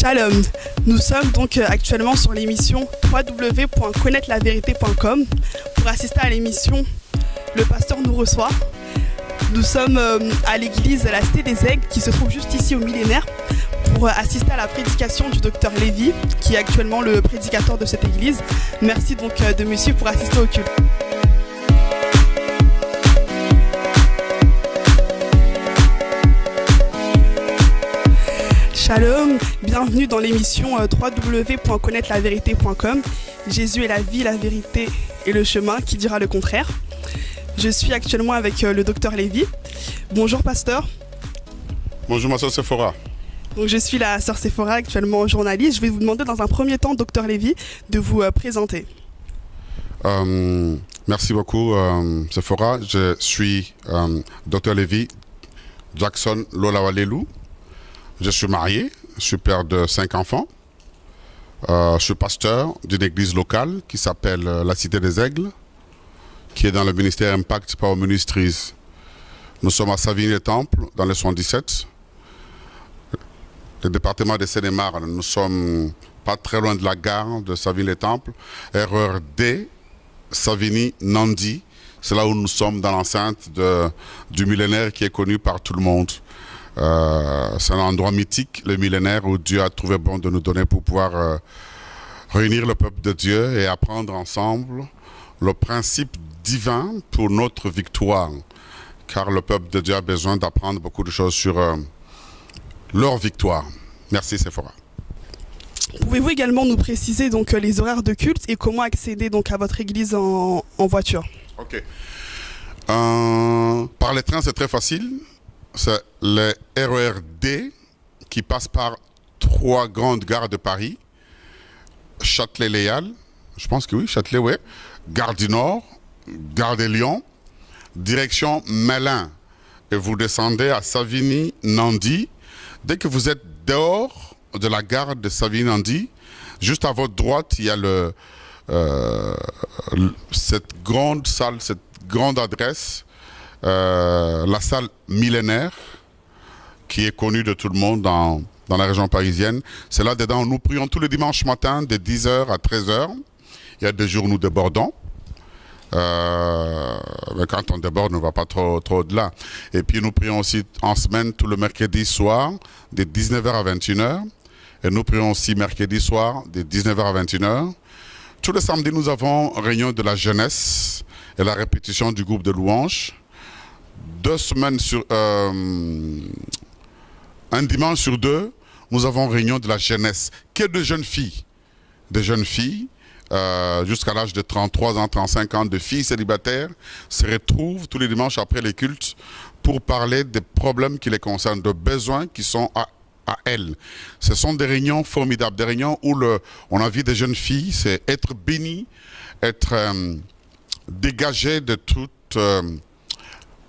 Shalom, nous sommes donc actuellement sur l'émission www.connaître-la-vérité.com pour assister à l'émission Le Pasteur nous reçoit. Nous sommes à l'église La Cité des Aigles qui se trouve juste ici au Millénaire pour assister à la prédication du docteur Lévy qui est actuellement le prédicateur de cette église. Merci donc de me suivre pour assister au culte. Shalom, bienvenue dans l'émission www.connaître-la-vérité.com. Jésus est la vie, la vérité et le chemin, qui dira le contraire. Je suis actuellement avec le docteur Lévy. Bonjour pasteur. Bonjour ma sœur Sephora. Donc, je suis la sœur Sephora, actuellement journaliste. Je vais vous demander dans un premier temps, docteur Lévy, de vous présenter. Merci beaucoup Sephora. Je suis docteur Lévy Jackson Lolawalelu. Je suis marié, je suis père de 5 enfants. Je suis pasteur d'une église locale qui s'appelle La Cité des Aigles, qui est dans le ministère Impact Power Ministries. Nous sommes à Savigny-les-Temples, dans le 77. Le département de Seine-et-Marne, nous sommes pas très loin de la gare de Savigny-les-Temples. Erreur D, Savigny-Nandi. C'est là où nous sommes dans l'enceinte du millénaire qui est connu par tout le monde. C'est un endroit mythique, le millénaire, où Dieu a trouvé bon de nous donner pour pouvoir réunir le peuple de Dieu et apprendre ensemble le principe divin pour notre victoire. Car le peuple de Dieu a besoin d'apprendre beaucoup de choses sur leur victoire. Merci Sephora. Pouvez-vous également nous préciser donc les horaires de culte et comment accéder donc à votre église en voiture? Ok. Par les trains, c'est très facile. C'est le RER D qui passe par 3 grandes gares de Paris. Châtelet-Léal, je pense que oui, Châtelet, ouais. Gare du Nord, Gare de Lyon, direction Melun. Et vous descendez à Savigny-Nandi. Dès que vous êtes dehors de la gare de Savigny-Nandi, juste à votre droite, il y a cette grande salle, cette grande adresse, la salle millénaire, qui est connue de tout le monde dans la région parisienne. C'est là-dedans où nous prions tous les dimanches matin de 10h à 13h. Il y a des jours où nous débordons. Mais quand on déborde, on ne va pas trop au-delà. Et puis nous prions aussi en semaine tout le mercredi soir de 19h à 21h. Et nous prions aussi mercredi soir de 19h à 21h. Tous les samedis, nous avons réunion de la jeunesse et la répétition du groupe de louanges. 2 semaines sur... un dimanche sur 2, nous avons réunion de la jeunesse. Que de jeunes filles. Des jeunes filles, jusqu'à l'âge de 33 ans, 35 ans, de filles célibataires, se retrouvent tous les dimanches après les cultes pour parler des problèmes qui les concernent, de besoins qui sont à elles. Ce sont des réunions formidables, des réunions où on a vu des jeunes filles, c'est être béni, être dégagé de toute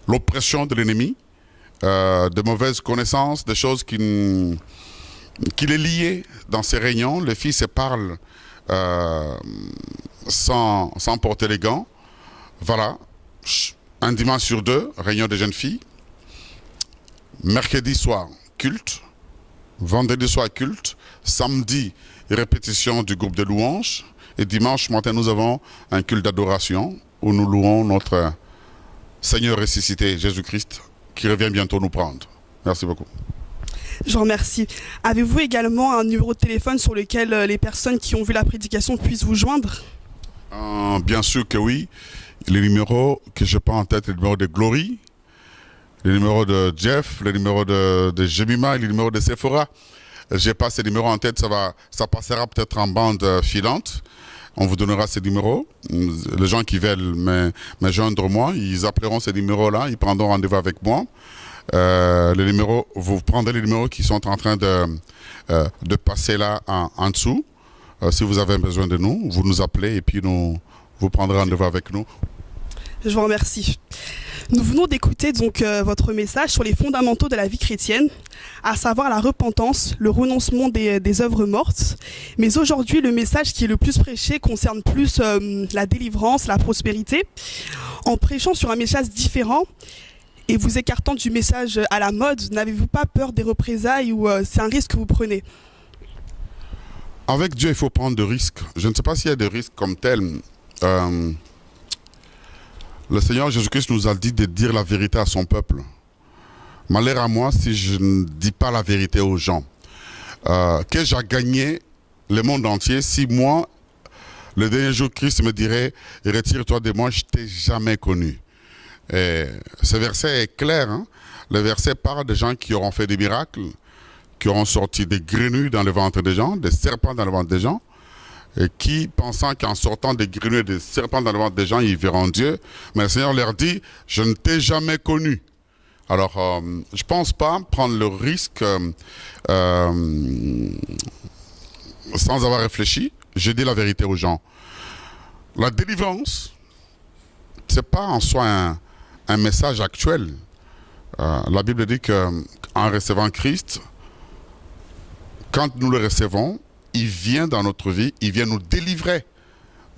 l'oppression de l'ennemi, de mauvaises connaissances, des choses qui les liaient dans ces réunions. Les filles se parlent sans porter les gants. Voilà, un dimanche sur 2, réunion des jeunes filles. Mercredi soir, culte. Vendredi soir, culte. Samedi, répétition du groupe de louanges. Et dimanche matin, nous avons un culte d'adoration où nous louons notre Seigneur ressuscité, Jésus-Christ, qui revient bientôt nous prendre. Merci beaucoup. Je vous remercie. Avez-vous également un numéro de téléphone sur lequel les personnes qui ont vu la prédication puissent vous joindre? Bien sûr que oui. Les numéros que je prends en tête, le numéro de Glory, le numéro de Jeff, le numéro de Jemima et le numéro de Sephora. Je n'ai pas ces numéros en tête, ça passera peut-être en bande filante. On vous donnera ces numéros. Les gens qui veulent me joindre moi, ils appelleront ces numéros-là, ils prendront rendez-vous avec moi. Les numéros, vous prendrez les numéros qui sont en train de passer là en dessous. Si vous avez besoin de nous, vous nous appelez et puis vous prendrez rendez-vous avec nous. Je vous remercie. Nous venons d'écouter donc votre message sur les fondamentaux de la vie chrétienne, à savoir la repentance, le renoncement des œuvres mortes. Mais aujourd'hui, le message qui est le plus prêché concerne plus la délivrance, la prospérité. En prêchant sur un message différent et vous écartant du message à la mode, n'avez-vous pas peur des représailles ou c'est un risque que vous prenez? Avec Dieu, il faut prendre des risques. Je ne sais pas s'il y a des risques comme tels. Le Seigneur Jésus-Christ nous a dit de dire la vérité à son peuple. Malheur à moi si je ne dis pas la vérité aux gens. Qu'ai-je à gagner le monde entier si moi, le dernier jour, Christ me dirait « Retire-toi de moi, je ne t'ai jamais connu ». Ce verset est clair. Hein? Le verset parle de gens qui auront fait des miracles, qui auront sorti des grenouilles dans le ventre des gens, des serpents dans le ventre des gens, et qui, pensant qu'en sortant des grenouilles et des serpents dans le ventre des gens, ils verront Dieu. Mais le Seigneur leur dit « Je ne t'ai jamais connu ». Alors, je ne pense pas prendre le risque sans avoir réfléchi. J'ai dit la vérité aux gens. La délivrance, ce n'est pas en soi un message actuel. La Bible dit qu'en recevant Christ, quand nous le recevons, il vient dans notre vie, il vient nous délivrer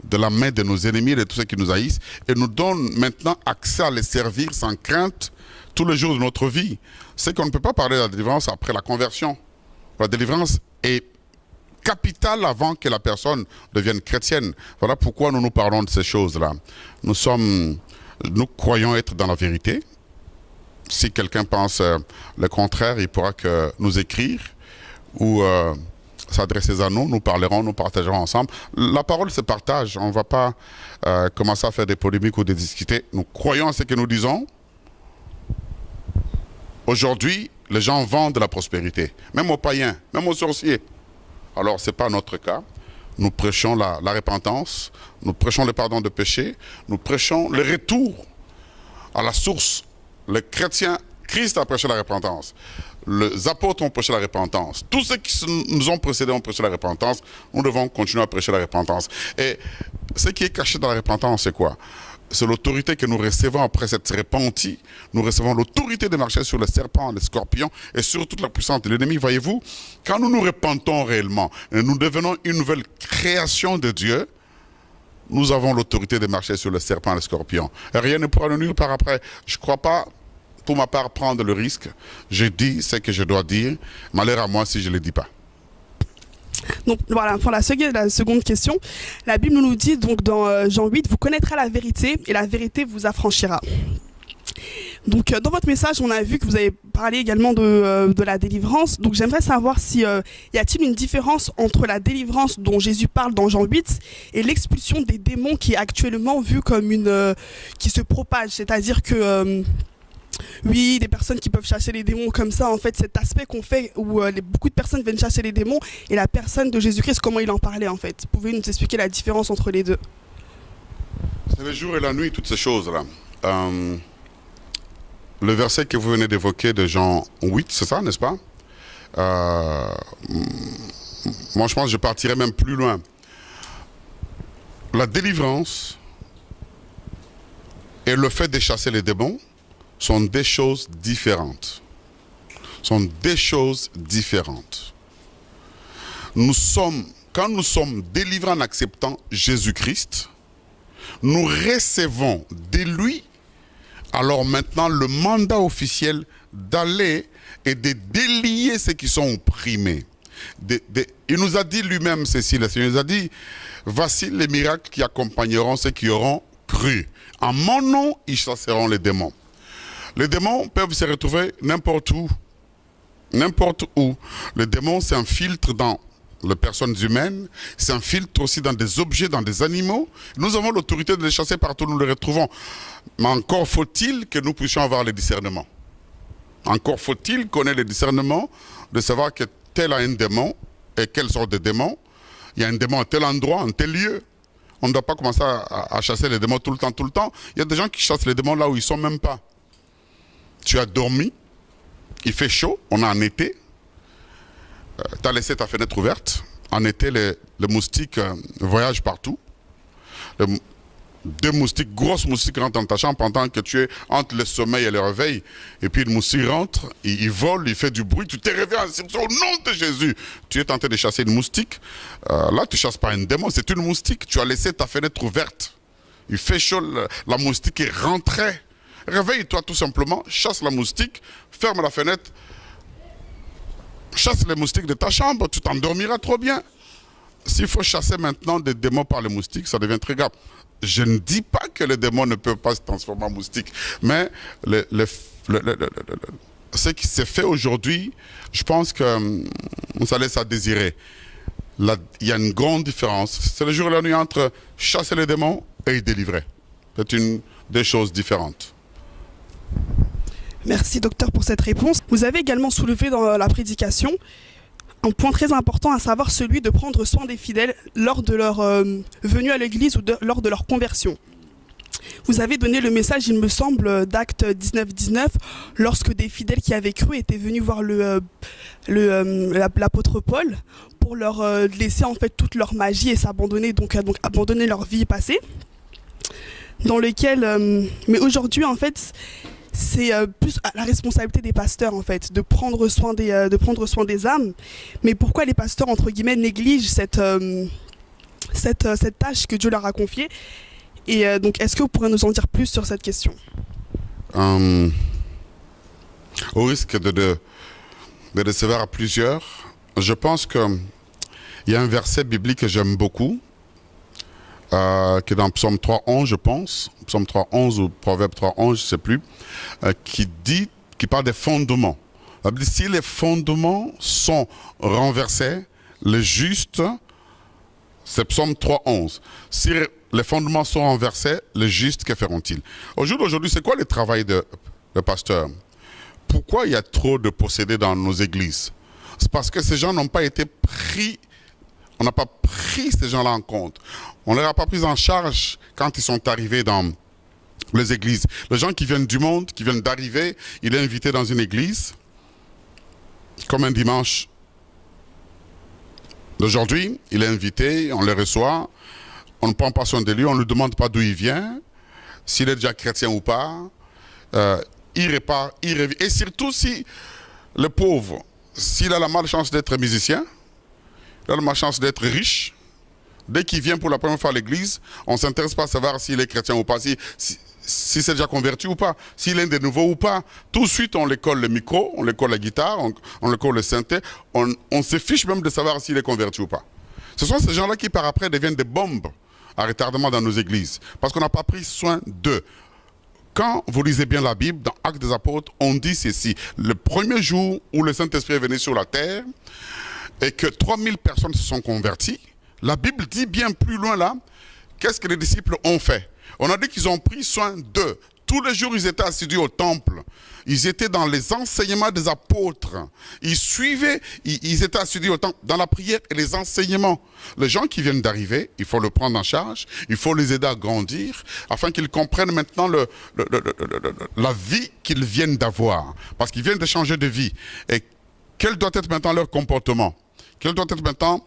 de la main de nos ennemis et de tous ceux qui nous haïssent et nous donne maintenant accès à les servir sans crainte tous les jours de notre vie. C'est qu'on ne peut pas parler de la délivrance après la conversion. La délivrance est capitale avant que la personne devienne chrétienne. Voilà pourquoi nous parlons de ces choses-là. Nous croyons être dans la vérité. Si quelqu'un pense le contraire, il pourra que nous écrire ou s'adresser à nous, nous parlerons, nous partagerons ensemble. La parole se partage, on ne va pas commencer à faire des polémiques ou des discuter. Nous croyons à ce que nous disons. Aujourd'hui, les gens vendent de la prospérité, même aux païens, même aux sorciers. Alors, ce n'est pas notre cas. Nous prêchons la repentance, nous prêchons le pardon de péché, nous prêchons le retour à la source. Les chrétiens, Christ a prêché la repentance. Les apôtres ont prêché la repentance. Tous ceux qui nous ont précédés ont prêché la repentance. Nous devons continuer à prêcher la repentance. Et ce qui est caché dans la repentance, c'est quoi? C'est l'autorité que nous recevons après cette repentie. Nous recevons l'autorité de marcher sur les serpents, les scorpions et sur toute la puissance de l'ennemi. Voyez-vous, quand nous nous repentons réellement et nous devenons une nouvelle création de Dieu, nous avons l'autorité de marcher sur les serpents et les scorpions. Et rien ne pourra nous nuire par après. Je ne crois pas, pour ma part, prendre le risque. Je dis ce que je dois dire. Malheur à moi si je ne le dis pas. Donc voilà, pour la seconde question, la Bible nous dit donc dans Jean 8, vous connaîtrez la vérité et la vérité vous affranchira. Donc dans votre message, on a vu que vous avez parlé également de la délivrance. Donc j'aimerais savoir si y a-t-il une différence entre la délivrance dont Jésus parle dans Jean 8 et l'expulsion des démons qui est actuellement vue comme qui se propage, c'est-à-dire que oui, des personnes qui peuvent chasser les démons comme ça, en fait, cet aspect qu'on fait où beaucoup de personnes viennent chasser les démons et la personne de Jésus-Christ, comment il en parlait en fait. Pouvez-vous nous expliquer la différence entre les deux? C'est le jour et la nuit, toutes ces choses-là. Le verset que vous venez d'évoquer de Jean 8, c'est ça, n'est-ce pas? Moi, je pense que je partirais même plus loin. La délivrance et le fait de chasser les démons sont des choses différentes. Sont des choses différentes. Quand nous sommes délivrés en acceptant Jésus-Christ, nous recevons de lui, alors maintenant, le mandat officiel d'aller et de délier ceux qui sont opprimés. Il nous a dit lui-même ceci, le Seigneur nous a dit, voici les miracles qui accompagneront ceux qui auront cru. En mon nom, ils chasseront les démons. Les démons peuvent se retrouver n'importe où. N'importe où. Le démon s'infiltre dans les personnes humaines, s'infiltre aussi dans des objets, dans des animaux. Nous avons l'autorité de les chasser partout où nous les retrouvons. Mais encore faut-il que nous puissions avoir le discernement. Encore faut-il qu'on ait le discernement de savoir que tel a un démon et quelle sorte de démon. Il y a un démon à tel endroit, en tel lieu. On ne doit pas commencer à chasser les démons tout le temps, tout le temps. Il y a des gens qui chassent les démons là où ils ne sont même pas. Tu as dormi, il fait chaud, on est en été, tu as laissé ta fenêtre ouverte. En été, les moustiques voyagent partout. Deux moustiques, grosses moustiques rentrent dans ta chambre pendant que tu es entre le sommeil et le réveil. Et puis le moustique rentre, il vole, il fait du bruit, tu t'es réveillé en disant, au nom de Jésus. Tu es tenté de chasser une moustique. Là, tu ne chasses pas un démon, c'est une moustique. Tu as laissé ta fenêtre ouverte. Il fait chaud, la moustique est rentrée. Réveille-toi tout simplement, chasse la moustique, ferme la fenêtre, chasse les moustiques de ta chambre, tu t'endormiras trop bien. s'il faut chasser maintenant des démons par les moustiques, ça devient très grave. Je ne dis pas que les démons ne peuvent pas se transformer en moustiques, mais ce qui s'est fait aujourd'hui, je pense que ça laisse à désirer. Il y a une grande différence. C'est le jour et la nuit entre chasser les démons et y délivrer. C'est une des choses différentes. Merci, docteur, pour cette réponse. Vous avez également soulevé dans la prédication un point très important, à savoir celui de prendre soin des fidèles lors de leur venue à l'église ou lors de leur conversion. Vous avez donné le message, il me semble, d'Actes 19-19, lorsque des fidèles qui avaient cru étaient venus voir l'apôtre Paul pour leur laisser en fait toute leur magie et s'abandonner, donc abandonner leur vie passée. Dans lequel, mais aujourd'hui en fait, c'est plus la responsabilité des pasteurs en fait, de prendre soin des âmes. Mais pourquoi les pasteurs entre guillemets négligent cette tâche que Dieu leur a confiée? Et donc, est-ce que vous pourrez nous en dire plus sur cette question? Au risque de décevoir à plusieurs, je pense qu'il y a un verset biblique que j'aime beaucoup, qui est dans Psaume 3.11, je pense, Psaume 3.11 ou Proverbe 3.11, je ne sais plus, qui parle des fondements. La Bible dit, si les fondements sont renversés, les justes, c'est Psaume 3.11. Si les fondements sont renversés, les justes, que feront-ils? Au jour d'aujourd'hui, c'est quoi le travail de pasteur? Pourquoi il y a trop de possédés dans nos églises? C'est parce que ces gens n'ont pas été pris, on n'a pas pris ces gens-là en compte. On ne les a pas pris en charge quand ils sont arrivés dans les églises. Les gens qui viennent du monde, qui viennent d'arriver, il est invité dans une église, comme un dimanche d'aujourd'hui, il est invité, on le reçoit, on ne prend pas soin de lui, on ne lui demande pas d'où il vient, s'il est déjà chrétien ou pas, il repart, il revient. Et surtout si le pauvre, s'il a la malchance d'être musicien, il a la malchance d'être riche, dès qu'il vient pour la première fois à l'église, on ne s'intéresse pas à savoir s'il est chrétien ou pas, si c'est déjà converti ou pas, s'il est de nouveau ou pas. Tout de suite, on lui colle le micro, on lui colle la guitare, on lui colle le synthé, on se fiche même de savoir s'il est converti ou pas. Ce sont ces gens-là qui, par après, deviennent des bombes à retardement dans nos églises, parce qu'on n'a pas pris soin d'eux. Quand vous lisez bien la Bible, dans Actes des Apôtres, on dit ceci: le premier jour où le Saint-Esprit est venu sur la terre et que 3000 personnes se sont converties, la Bible dit bien plus loin là, qu'est-ce que les disciples ont fait? On a dit qu'ils ont pris soin d'eux. Tous les jours, ils étaient assidus au temple. Ils étaient dans les enseignements des apôtres. Ils suivaient, ils étaient assidus au temple, dans la prière et les enseignements. Les gens qui viennent d'arriver, il faut le prendre en charge, il faut les aider à grandir, afin qu'ils comprennent maintenant la vie qu'ils viennent d'avoir. Parce qu'ils viennent de changer de vie. Et quel doit être maintenant leur comportement? Quel doit être maintenant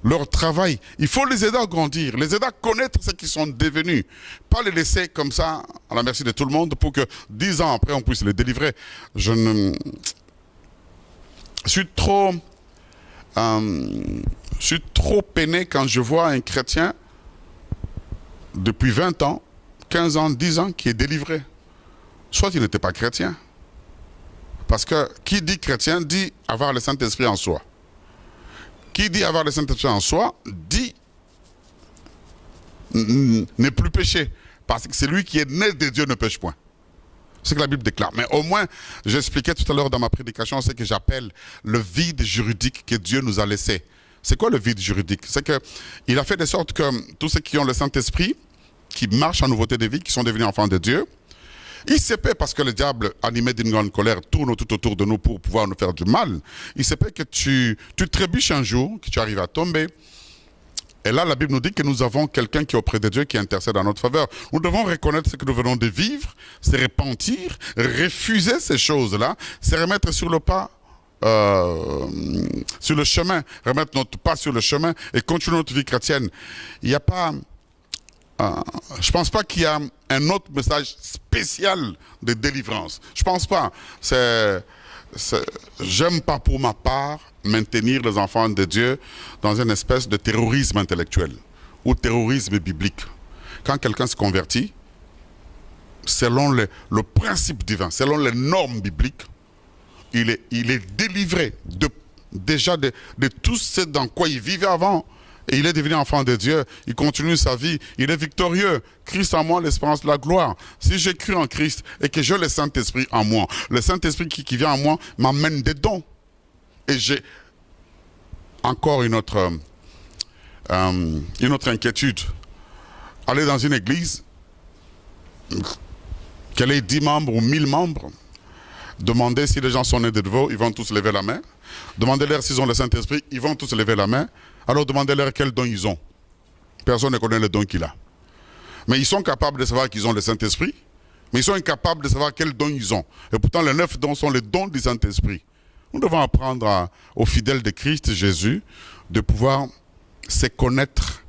leur travail? Il faut les aider à grandir, les aider à connaître ce qu'ils sont devenus. Pas les laisser comme ça, à la merci de tout le monde, pour que 10 ans après, on puisse les délivrer. Je suis trop peiné quand je vois un chrétien depuis 20 ans, 15 ans, 10 ans, qui est délivré. Soit il n'était pas chrétien. Parce que qui dit chrétien dit avoir le Saint-Esprit en soi. Qui dit avoir le Saint-Esprit en soi dit n'est plus péché. Parce que celui qui est né de Dieu ne pêche point. C'est ce que la Bible déclare. Mais au moins, j'expliquais tout à l'heure dans ma prédication ce que j'appelle le vide juridique que Dieu nous a laissé. C'est quoi le vide juridique? C'est qu'il a fait de sorte que tous ceux qui ont le Saint-Esprit, qui marchent en nouveauté de vie, qui sont devenus enfants de Dieu, il se peut, parce que le diable, animé d'une grande colère, tourne tout autour de nous pour pouvoir nous faire du mal. Il se peut que tu trébuches un jour, que tu arrives à tomber. Et là, la Bible nous dit que nous avons quelqu'un qui est auprès de Dieu, qui intercède en notre faveur. Nous devons reconnaître ce que nous venons de vivre, se repentir, refuser ces choses-là, se remettre sur le pas, sur le chemin, remettre notre pas sur le chemin et continuer notre vie chrétienne. Il n'y a pas... je ne pense pas qu'il y a un autre message spécial de délivrance. Je ne pense pas. J'aime pas pour ma part maintenir les enfants de Dieu dans une espèce de terrorisme intellectuel ou terrorisme biblique. Quand quelqu'un se convertit, selon le principe divin, selon les normes bibliques, il est délivré déjà de tout ce dans quoi il vivait avant. Et il est devenu enfant de Dieu, il continue sa vie, il est victorieux. Christ en moi, l'espérance de la gloire. Si j'ai cru en Christ et que j'ai le Saint-Esprit en moi, le Saint-Esprit qui vient en moi m'amène des dons. Et j'ai encore une autre inquiétude. Aller dans une église, qu'elle ait 10 membres ou 1000 membres, demander si les gens sont nés de nouveau, ils vont tous lever la main. Demandez-leur s'ils ont le Saint-Esprit, ils vont tous lever la main. Alors demandez-leur quel don ils ont. Personne ne connaît le don qu'il a. Mais ils sont capables de savoir qu'ils ont le Saint-Esprit, mais ils sont incapables de savoir quel don ils ont. Et pourtant, les 9 dons sont les dons du Saint-Esprit. Nous devons apprendre aux fidèles de Christ Jésus de pouvoir se connaître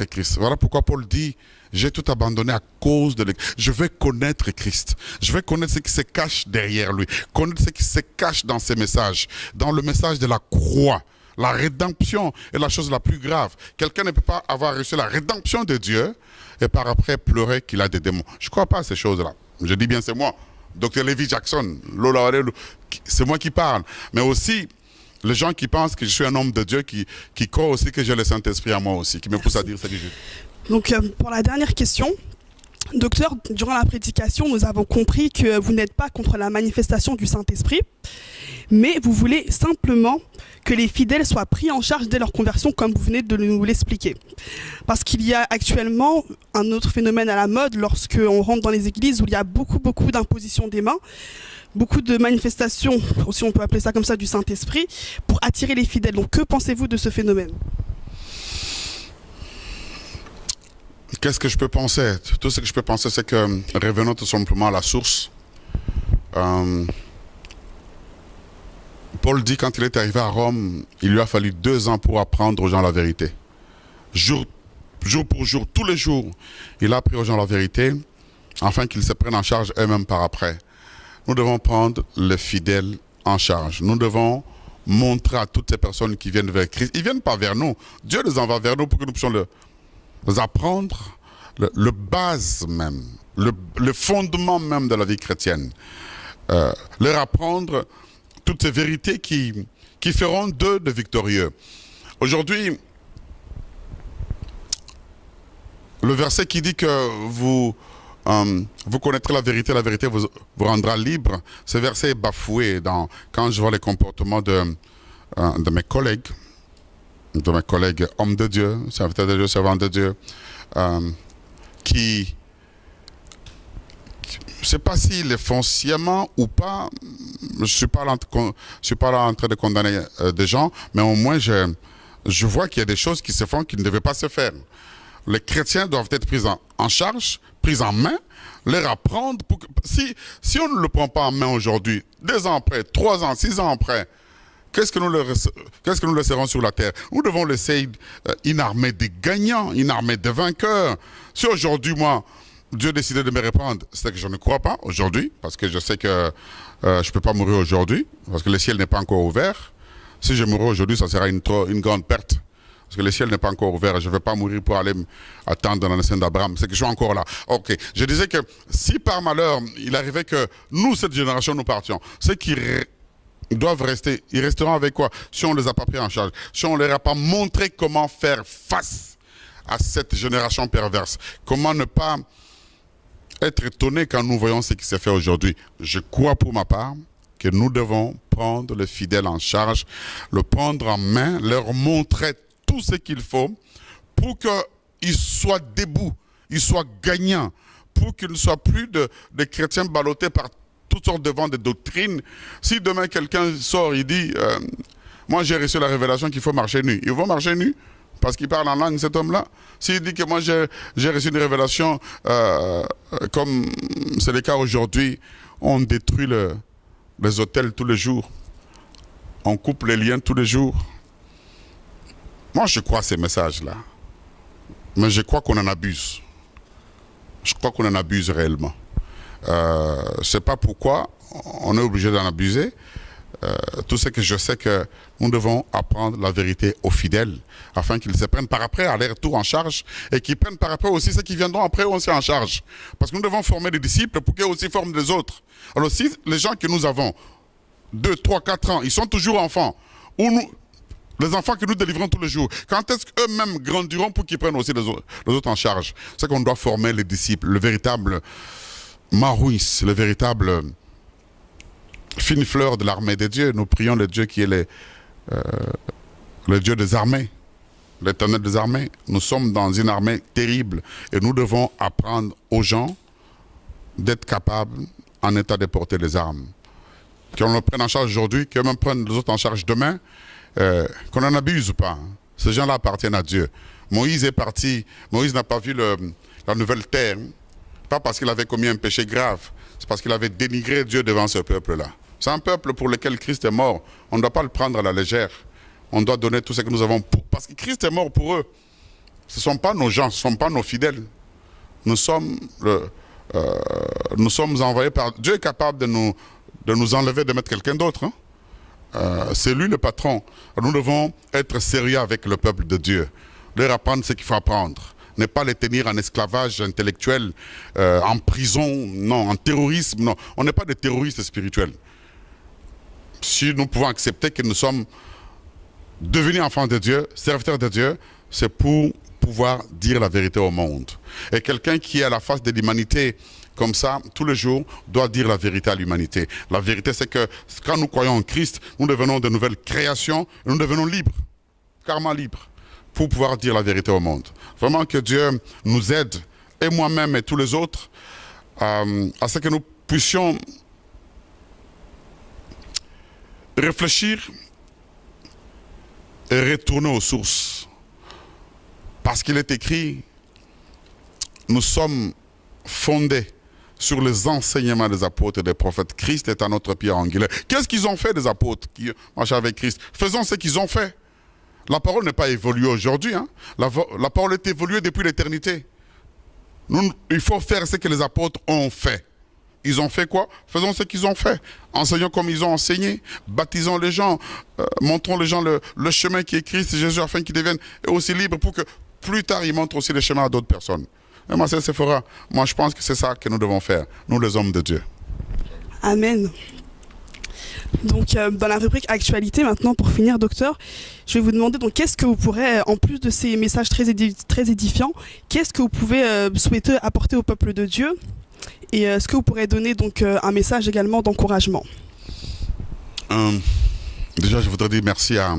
Christ. Voilà pourquoi Paul dit, j'ai tout abandonné à cause de l'Église. Je veux connaître Christ. Je veux connaître ce qui se cache derrière lui. Connaître ce qui se cache dans ses messages. Dans le message de la croix. La rédemption est la chose la plus grave. Quelqu'un ne peut pas avoir reçu la rédemption de Dieu et par après pleurer qu'il a des démons. Je ne crois pas à ces choses-là. Je dis bien c'est moi. Dr. Levi Jackson, c'est moi qui parle. Mais aussi, les gens qui pensent que je suis un homme de Dieu, qui croient aussi que j'ai le Saint-Esprit à moi aussi, qui me poussent à dire ça. Donc, pour la dernière question, docteur, durant la prédication, nous avons compris que vous n'êtes pas contre la manifestation du Saint-Esprit, mais vous voulez simplement que les fidèles soient pris en charge dès leur conversion, comme vous venez de nous l'expliquer. Parce qu'il y a actuellement un autre phénomène à la mode, lorsqu'on rentre dans les églises où il y a beaucoup d'imposition des mains, beaucoup de manifestations, si on peut appeler ça comme ça, du Saint-Esprit, pour attirer les fidèles. Donc, que pensez-vous de ce phénomène ? Qu'est-ce que je peux penser? Tout ce que je peux penser, c'est que revenons tout simplement à la source. Paul dit quand il est arrivé à Rome, il lui a fallu 2 ans pour apprendre aux gens la vérité. Jour pour jour, tous les jours, il a appris aux gens la vérité, afin qu'ils se prennent en charge eux-mêmes par après. Nous devons prendre les fidèles en charge. Nous devons montrer à toutes ces personnes qui viennent vers Christ. Ils ne viennent pas vers nous. Dieu les envoie vers nous pour que nous puissions les apprendre le base même, le fondement même de la vie chrétienne. Leur apprendre toutes ces vérités qui feront d'eux de victorieux. Aujourd'hui, le verset qui dit que vous connaîtrez la vérité vous rendra libre, ce verset est bafoué quand je vois les comportements de mes collègues hommes de Dieu, serviteurs de Dieu, servants de Dieu, qui je ne sais pas s'ils le font sciemment ou pas. Je ne suis pas là en train de condamner des gens, mais au moins je vois qu'il y a des choses qui se font qui ne devaient pas se faire. Les chrétiens doivent être pris en charge, pris en main, leur apprendre. Si on ne le prend pas en main aujourd'hui, 2 ans après, 3 ans, 6 ans après, qu'est-ce que nous laisserons sur la terre? Nous devons laisser une armée de gagnants, une armée de vainqueurs. Si aujourd'hui, moi, Dieu décidait de me répandre, c'est que je ne crois pas aujourd'hui, parce que je sais que je ne peux pas mourir aujourd'hui, parce que le ciel n'est pas encore ouvert. Si je mourais aujourd'hui, ça sera une grande perte. Parce que le ciel n'est pas encore ouvert et je ne vais pas mourir pour aller attendre dans la naissance d'Abraham. C'est que je suis encore là. Ok. Je disais que si par malheur, il arrivait que nous, cette génération, nous partions, ceux qui doivent rester, ils resteront avec quoi? Si on ne les a pas pris en charge, si on ne leur a pas montré comment faire face à cette génération perverse, comment ne pas être étonné quand nous voyons ce qui s'est fait aujourd'hui. Je crois pour ma part que nous devons prendre le fidèle en charge, le prendre en main, leur montrer tout ce qu'il faut pour qu'ils soient debout, ils soient gagnants, pour qu'ils ne soient plus de chrétiens ballottés par toutes sortes de vents de doctrines. Si demain quelqu'un sort, il dit moi j'ai reçu la révélation qu'il faut marcher nu, ils vont marcher nu parce qu'il parle en langue, cet homme-là. S'il dit que moi j'ai reçu une révélation comme c'est le cas aujourd'hui, on détruit les hôtels tous les jours, on coupe les liens tous les jours. Moi, je crois à ces messages-là. Mais je crois qu'on en abuse. Je crois qu'on en abuse réellement. Je ne sais pas pourquoi on est obligé d'en abuser. Tout ce que je sais que nous devons apprendre la vérité aux fidèles afin qu'ils se prennent par après à leur tour en charge et qu'ils prennent par après aussi ceux qui viendront après aussi en charge. Parce que nous devons former des disciples pour qu'ils aussi forment des autres. Alors si les gens que nous avons, 2, 3, 4 ans, ils sont toujours enfants, Ou nous, les enfants que nous délivrons tous les jours, quand est-ce qu'eux-mêmes grandiront pour qu'ils prennent aussi les autres en charge? C'est qu'on doit former les disciples, le véritable marouis, le véritable fine fleur de l'armée des dieux. Nous prions le Dieu qui est le Dieu des armées, l'Éternel des armées. Nous sommes dans une armée terrible et nous devons apprendre aux gens d'être capables, en état de porter les armes. Qu'on le prenne en charge aujourd'hui, qu'on même prenne les autres en charge demain, qu'on n'en abuse pas. Ces gens-là appartiennent à Dieu. Moïse est parti, Moïse n'a pas vu la nouvelle terre, pas parce qu'il avait commis un péché grave, c'est parce qu'il avait dénigré Dieu devant ce peuple-là. C'est un peuple pour lequel Christ est mort. On ne doit pas le prendre à la légère. On doit donner tout ce que nous avons parce que Christ est mort pour eux. Ce ne sont pas nos gens, ce ne sont pas nos fidèles. Nous sommes envoyés par Dieu. Est capable de nous enlever, de mettre quelqu'un d'autre. C'est lui le patron. Nous devons être sérieux avec le peuple de Dieu. Leur apprendre ce qu'il faut apprendre. Ne pas les tenir en esclavage intellectuel, en prison, non, en terrorisme, non. On n'est pas des terroristes spirituels. Si nous pouvons accepter que nous sommes devenus enfants de Dieu, serviteurs de Dieu, c'est pour pouvoir dire la vérité au monde. Et quelqu'un qui est à la face de l'humanité, comme ça, tous les jours, doit dire la vérité à l'humanité. La vérité, c'est que quand nous croyons en Christ, nous devenons de nouvelles créations, et nous devenons libres, carrément libres, pour pouvoir dire la vérité au monde. Vraiment que Dieu nous aide, et moi-même et tous les autres, à ce que nous puissions réfléchir et retourner aux sources. Parce qu'il est écrit, nous sommes fondés sur les enseignements des apôtres et des prophètes. Christ est à notre pierre angulaire. Qu'est-ce qu'ils ont fait, des apôtres qui marchaient avec Christ? Faisons ce qu'ils ont fait. La parole n'est pas évoluée aujourd'hui. La parole est évoluée depuis l'éternité. Il faut faire ce que les apôtres ont fait. Ils ont fait quoi? Faisons ce qu'ils ont fait. Enseignons comme ils ont enseigné. Baptisons les gens. Montrons les gens le chemin qui est Christ Jésus afin qu'ils deviennent aussi libres pour que plus tard ils montrent aussi le chemin à d'autres personnes. Et moi, c'est Sephora. Moi, je pense que c'est ça que nous devons faire, nous les hommes de Dieu. Amen. Donc, dans la rubrique actualité, maintenant, pour finir, docteur, je vais vous demander, donc, qu'est-ce que vous pourrez, en plus de ces messages très édifiants, qu'est-ce que vous pouvez souhaiter apporter au peuple de Dieu? Et est-ce que vous pourrez donner donc un message également d'encouragement? Déjà, je voudrais dire merci à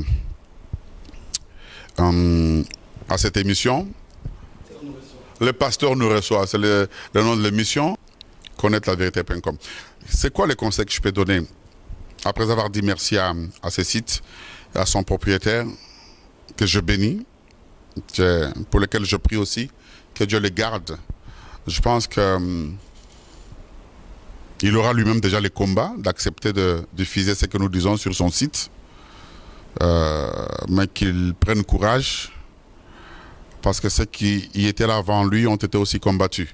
cette émission. Le pasteur nous reçoit, c'est le nom de l'émission, connaître-la-vérité.com. C'est quoi les conseils que je peux donner? Après avoir dit merci à ce site, à son propriétaire, que je bénis, pour lequel je prie aussi, que Dieu les garde. Je pense que il aura lui-même déjà les combats d'accepter de diffuser ce que nous disons sur son site, mais qu'il prenne courage, parce que ceux qui y étaient là avant lui ont été aussi combattus.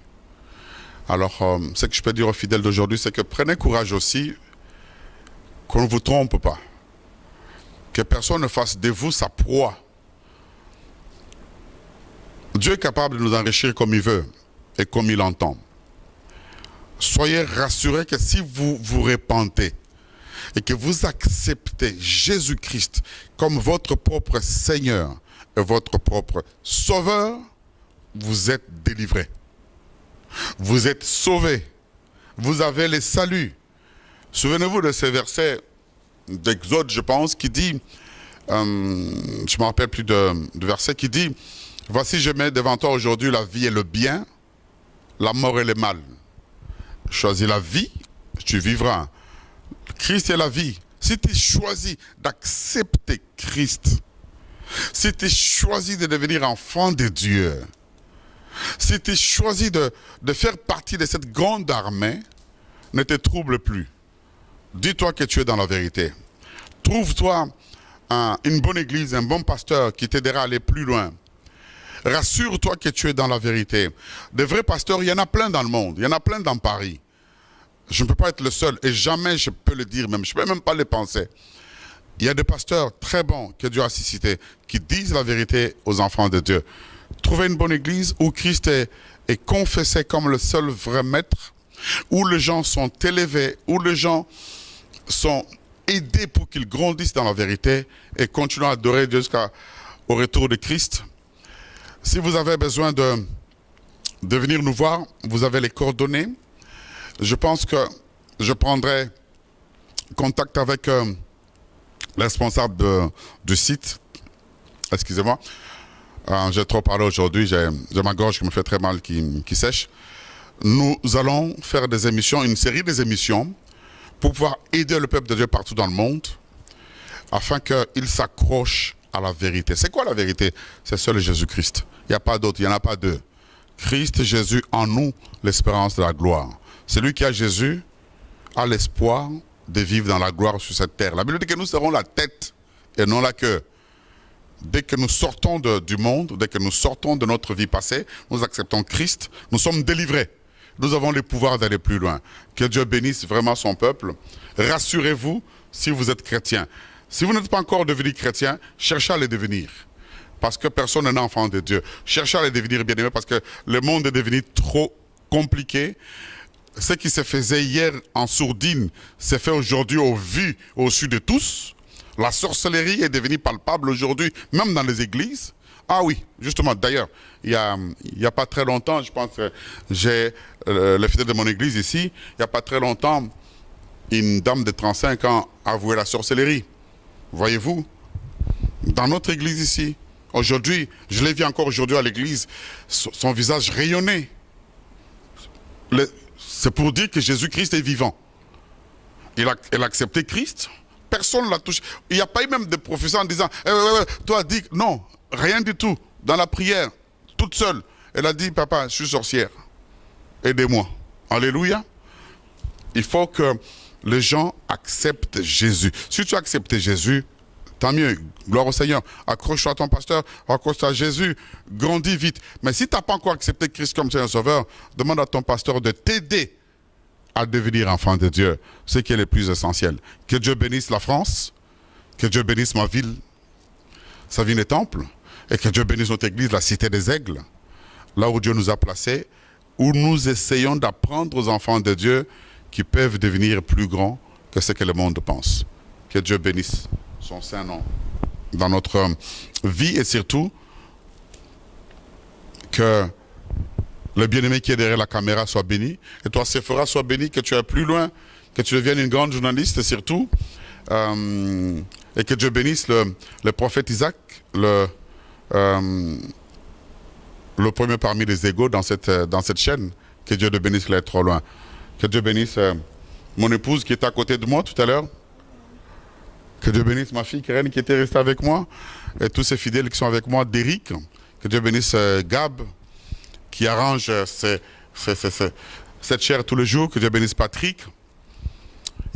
Alors, ce que je peux dire aux fidèles d'aujourd'hui, c'est que prenez courage aussi, qu'on ne vous trompe pas, que personne ne fasse de vous sa proie. Dieu est capable de nous enrichir comme il veut et comme il entend. Soyez rassurés que si vous vous repentez et que vous acceptez Jésus-Christ comme votre propre Seigneur et votre propre Sauveur, vous êtes délivrés. Vous êtes sauvés. Vous avez le salut. Souvenez-vous de ce verset d'Exode, je pense, qui dit, je ne me rappelle plus de verset, qui dit, « Voici, je mets devant toi aujourd'hui la vie et le bien, la mort et le mal. Choisis la vie, tu vivras. » Christ est la vie. Si tu choisis d'accepter Christ, si tu choisis de devenir enfant de Dieu, si tu choisis de faire partie de cette grande armée, ne te trouble plus. Dis-toi que tu es dans la vérité. Trouve-toi une bonne église, un bon pasteur qui t'aidera à aller plus loin. Rassure-toi que tu es dans la vérité. Des vrais pasteurs, il y en a plein dans le monde. Il y en a plein dans Paris. Je ne peux pas être le seul et jamais je peux le dire même. Je ne peux même pas le penser. Il y a des pasteurs très bons que Dieu a suscités qui disent la vérité aux enfants de Dieu. Trouvez une bonne église où Christ est confessé comme le seul vrai maître, où les gens sont élevés, où les gens sont aider pour qu'ils grandissent dans la vérité et continuent à adorer Dieu jusqu'au retour de Christ. Si vous avez besoin de venir nous voir, vous avez les coordonnées. Je pense que je prendrai contact avec le responsable du site. Excusez-moi, j'ai trop parlé aujourd'hui, j'ai ma gorge qui me fait très mal, qui sèche. Nous allons faire des émissions, une série des émissions pour pouvoir aider le peuple de Dieu partout dans le monde afin qu'il s'accroche à la vérité. C'est quoi la vérité? C'est seul Jésus-Christ. Il n'y a pas d'autre, il n'y en a pas deux. Christ, Jésus, en nous, l'espérance de la gloire. Celui qui a Jésus a l'espoir de vivre dans la gloire sur cette terre. La Bible dit que nous serons la tête et non la queue. Dès que nous sortons du monde, dès que nous sortons de notre vie passée, nous acceptons Christ, nous sommes délivrés. Nous avons le pouvoir d'aller plus loin. Que Dieu bénisse vraiment son peuple. Rassurez-vous si vous êtes chrétien. Si vous n'êtes pas encore devenu chrétien, cherchez à le devenir. Parce que personne n'est enfant de Dieu. Cherchez à le devenir bien-aimé parce que le monde est devenu trop compliqué. Ce qui se faisait hier en sourdine s'est fait aujourd'hui au vu, au su de tous. La sorcellerie est devenue palpable aujourd'hui, même dans les églises. Ah oui, justement, d'ailleurs, il y a pas très longtemps, je pense que j'ai le fidèle de mon église ici, il n'y a pas très longtemps, une dame de 35 ans a avoué la sorcellerie. Voyez-vous, dans notre église ici, aujourd'hui, je l'ai vu encore aujourd'hui à l'église, son visage rayonnait. C'est pour dire que Jésus-Christ est vivant. Elle a accepté Christ, personne ne l'a touché. Il n'y a pas eu même de professeur en disant toi dis non, rien du tout. Dans la prière, toute seule, elle a dit papa, je suis sorcière, aidez-moi. Alléluia. Il faut que les gens acceptent Jésus. Si tu acceptes Jésus, tant mieux, gloire au Seigneur. Accroche-toi à ton pasteur, accroche-toi à Jésus, grandis vite. Mais si tu n'as pas encore accepté Christ comme Seigneur Sauveur, demande à ton pasteur de t'aider à devenir enfant de Dieu, ce qui est le plus essentiel. Que Dieu bénisse la France, que Dieu bénisse ma ville, sa ville et temple, et que Dieu bénisse notre église, la cité des aigles, là où Dieu nous a placés, où nous essayons d'apprendre aux enfants de Dieu qui peuvent devenir plus grands que ce que le monde pense. Que Dieu bénisse son saint nom dans notre vie et surtout que le bien-aimé qui est derrière la caméra soit béni et toi Sephora sois béni, que tu ailles plus loin, que tu deviennes une grande journaliste surtout et que Dieu bénisse le prophète Isaac, le premier parmi les égaux dans cette chaîne. Que Dieu te bénisse qu'il est trop loin. Que Dieu bénisse mon épouse qui était à côté de moi tout à l'heure. Que Dieu bénisse ma fille Karen qui était restée avec moi. Et tous ces fidèles qui sont avec moi, d'Éric. Que Dieu bénisse Gab qui arrange cette chair tous les jours. Que Dieu bénisse Patrick.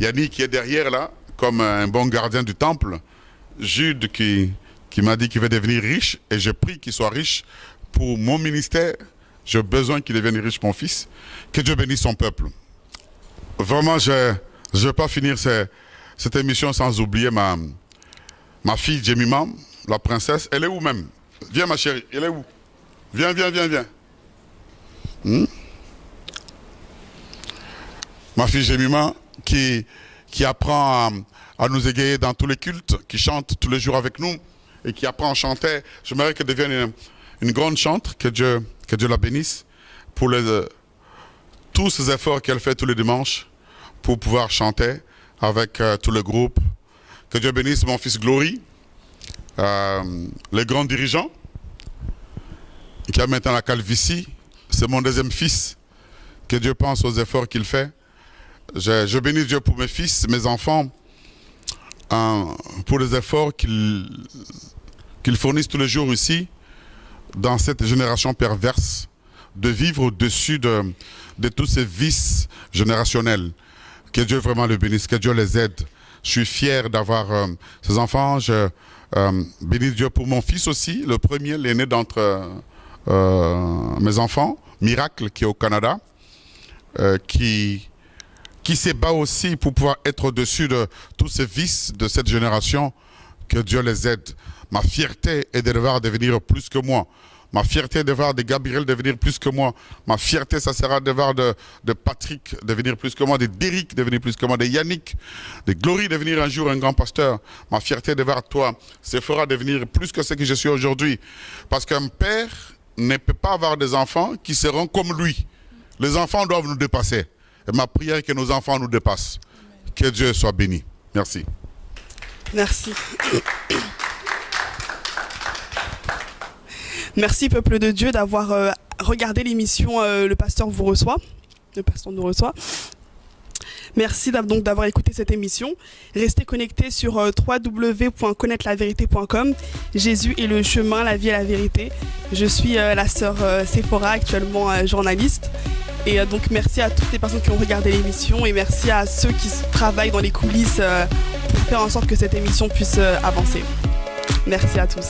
Yannick qui est derrière là, comme un bon gardien du temple. Jude qui m'a dit qu'il veut devenir riche. Et je prie qu'il soit riche pour mon ministère. J'ai besoin qu'il devienne riche, mon fils. Que Dieu bénisse son peuple. Vraiment, je ne vais pas finir cette émission sans oublier ma fille Jemima, la princesse. Elle est où même? Viens ma chérie, elle est où? Viens. Ma fille Jemima qui apprend à nous égayer dans tous les cultes, qui chante tous les jours avec nous et qui apprend à chanter. J'aimerais qu'elle devienne une grande chanteuse, que Dieu la bénisse pour tous ces efforts qu'elle fait tous les dimanches pour pouvoir chanter avec tout le groupe. Que Dieu bénisse mon fils Glory, le grand dirigeant, qui a maintenant la calvitie. C'est mon deuxième fils. Que Dieu pense aux efforts qu'il fait. Je bénis Dieu pour mes fils, mes enfants, pour les efforts qu'ils fournissent tous les jours ici, dans cette génération perverse, de vivre au-dessus de tous ces vices générationnels. Que Dieu vraiment les bénisse, que Dieu les aide. Je suis fier d'avoir ces enfants. Je bénis Dieu pour mon fils aussi, le premier, l'aîné d'entre mes enfants, Miracle, qui est au Canada, qui se bat aussi pour pouvoir être au-dessus de tous ces vices de cette génération. Que Dieu les aide. Ma fierté est de devoir devenir plus que moi. Ma fierté de voir de Gabriel devenir plus que moi. Ma fierté, ça sera de voir de Patrick devenir plus que moi, de Derrick devenir plus que moi, de Yannick, de Glory devenir un jour un grand pasteur. Ma fierté de voir toi, Sephora, devenir plus que ce que je suis aujourd'hui. Parce qu'un père ne peut pas avoir des enfants qui seront comme lui. Les enfants doivent nous dépasser. Et ma prière est que nos enfants nous dépassent. Que Dieu soit béni. Merci. Merci. Merci, peuple de Dieu, d'avoir regardé l'émission Le Pasteur vous reçoit. Le Pasteur nous reçoit. Merci donc d'avoir écouté cette émission. Restez connectés sur www.connaîtrelavérité.com. Jésus est le chemin, la vie et la vérité. Je suis la sœur Sephora, actuellement journaliste. Et donc merci à toutes les personnes qui ont regardé l'émission et merci à ceux qui travaillent dans les coulisses pour faire en sorte que cette émission puisse avancer. Merci à tous.